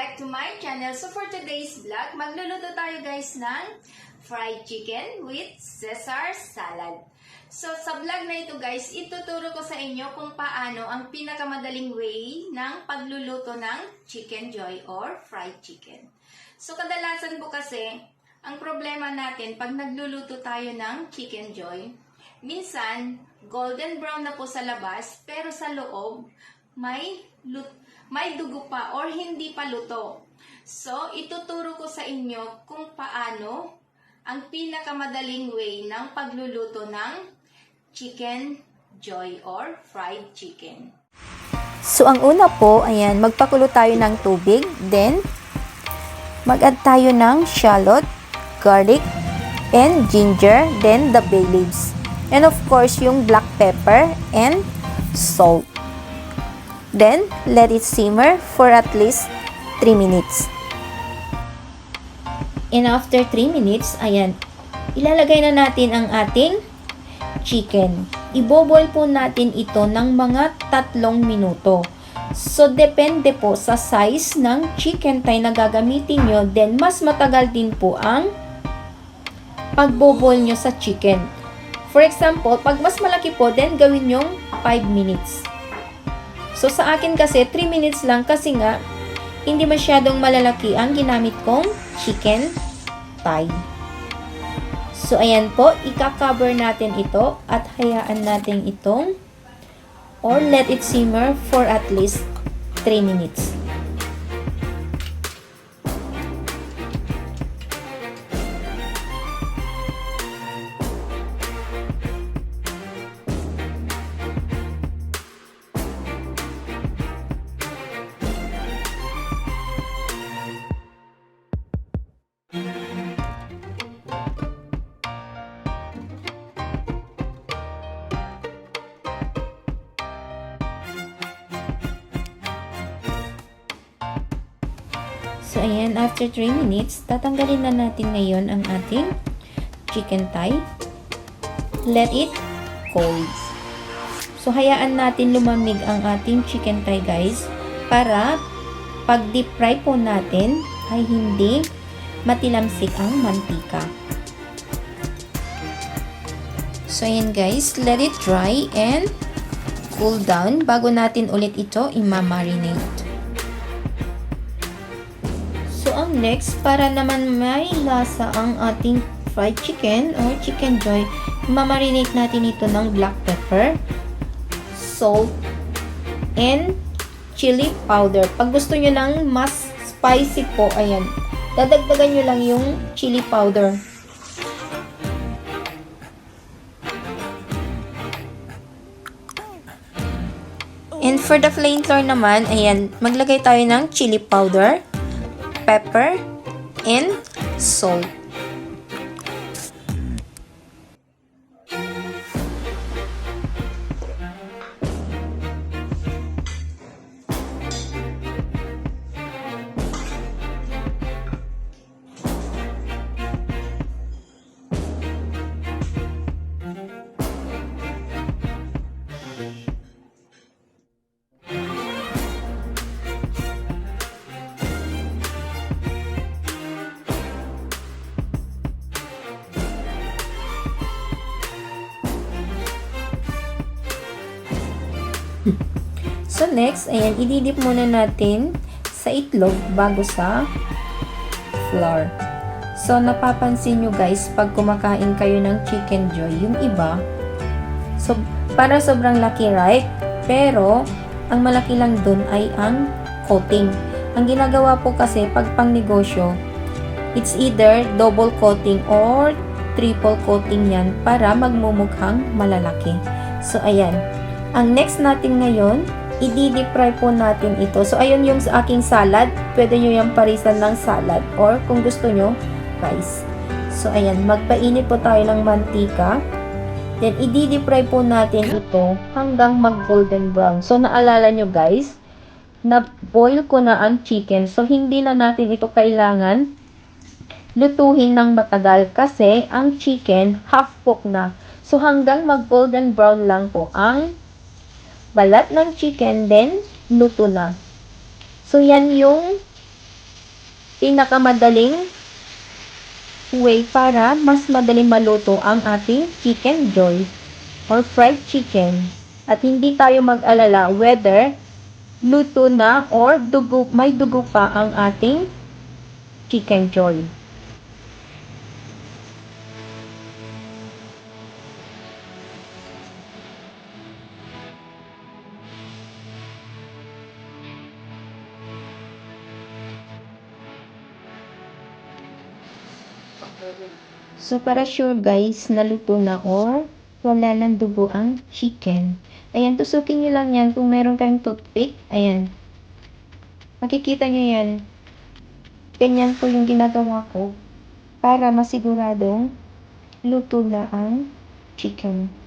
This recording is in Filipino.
back to my channel. So for today's vlog, magluluto tayo guys ng fried chicken with Caesar salad. So sa vlog na ito guys, ituturo ko sa inyo kung paano ang pinakamadaling way ng pagluluto ng chicken joy or fried chicken. So kadalasan po kasi, ang problema natin pag nagluluto tayo ng chicken joy, minsan golden brown na po sa labas pero sa loob may dugo pa or hindi pa luto. So, ituturo ko sa inyo kung paano ang pinakamadaling way ng pagluluto ng chicken joy or fried chicken. So, ang una po, ayan, magpakulo tayo ng tubig. Then, mag-add tayo ng shallot, garlic, and ginger. Then, the bay leaves. And of course, yung black pepper and salt. Then, let it simmer for at least 3 minutes. And after 3 minutes, ayan, ilalagay na natin ang ating chicken. Iboboil po natin ito ng mga 3 minuto. So, depende po sa size ng chicken thigh na gagamitin nyo. Then, mas matagal din po ang pagboboil nyo sa chicken. For example, pag mas malaki po, then gawin yung 5 minutes. So, sa akin kasi, 3 minutes lang kasi nga, hindi masyadong malalaki ang ginamit kong chicken thigh. So, ayan po, ika-cover natin ito at hayaan natin itong or let it simmer for at least 3 minutes. So, ayan, after 3 minutes, tatanggalin na natin ngayon ang ating chicken thigh. Let it cold. So, hayaan natin lumamig ang ating chicken thigh, guys, para pag deep fry po natin ay hindi matilamsik ang mantika. So, ayan guys, let it dry and cool down bago natin ulit ito i-marinate. So, ang next, para naman may lasa ang ating fried chicken or chicken joy, mamarinate natin ito ng black pepper, salt, and chili powder. Pag gusto nyo ng mas spicy po, ayan, dadagdagan nyo lang yung chili powder. And for the flavor naman, ayan, maglagay tayo ng chili powder, pepper, and salt. So next, ayan, ididip muna natin sa itlog bago sa flour. So napapansin nyo guys, pag kumakain kayo ng chicken joy, yung iba, so para sobrang laki, right? Pero ang malaki lang dun ay ang coating. Ang ginagawa po kasi pag pang negosyo, it's either double coating or triple coating yan para magmumukhang malalaki. So ayan, ang next natin ngayon, i-deep fry po natin ito. So, ayun yung sa aking salad. Pwede nyo yung parisan ng salad. Or, kung gusto nyo, rice. So, ayan. Magpainit po tayo ng mantika. Then, i-deep fry po natin ito hanggang mag-golden brown. So, naalala nyo guys, na-boil ko na ang chicken. So, hindi na natin ito kailangan lutuhin ng matagal. Kasi, ang chicken, half cooked na. So, hanggang mag-golden brown lang po ang balat ng chicken, then luto na. So, yan yung pinakamadaling way para mas madaling maluto ang ating chicken joy or fried chicken. At hindi tayo mag-alala whether luto na or may dugo pa ang ating chicken joy. So, para sure guys, naluto na or wala ng dugo ang chicken. Ayan, tusukin nyo lang yan kung meron kayong toothpick. Ayan. Makikita nyo yan. Ganyan po yung ginagawa ko para masiguradong luto na ang chicken.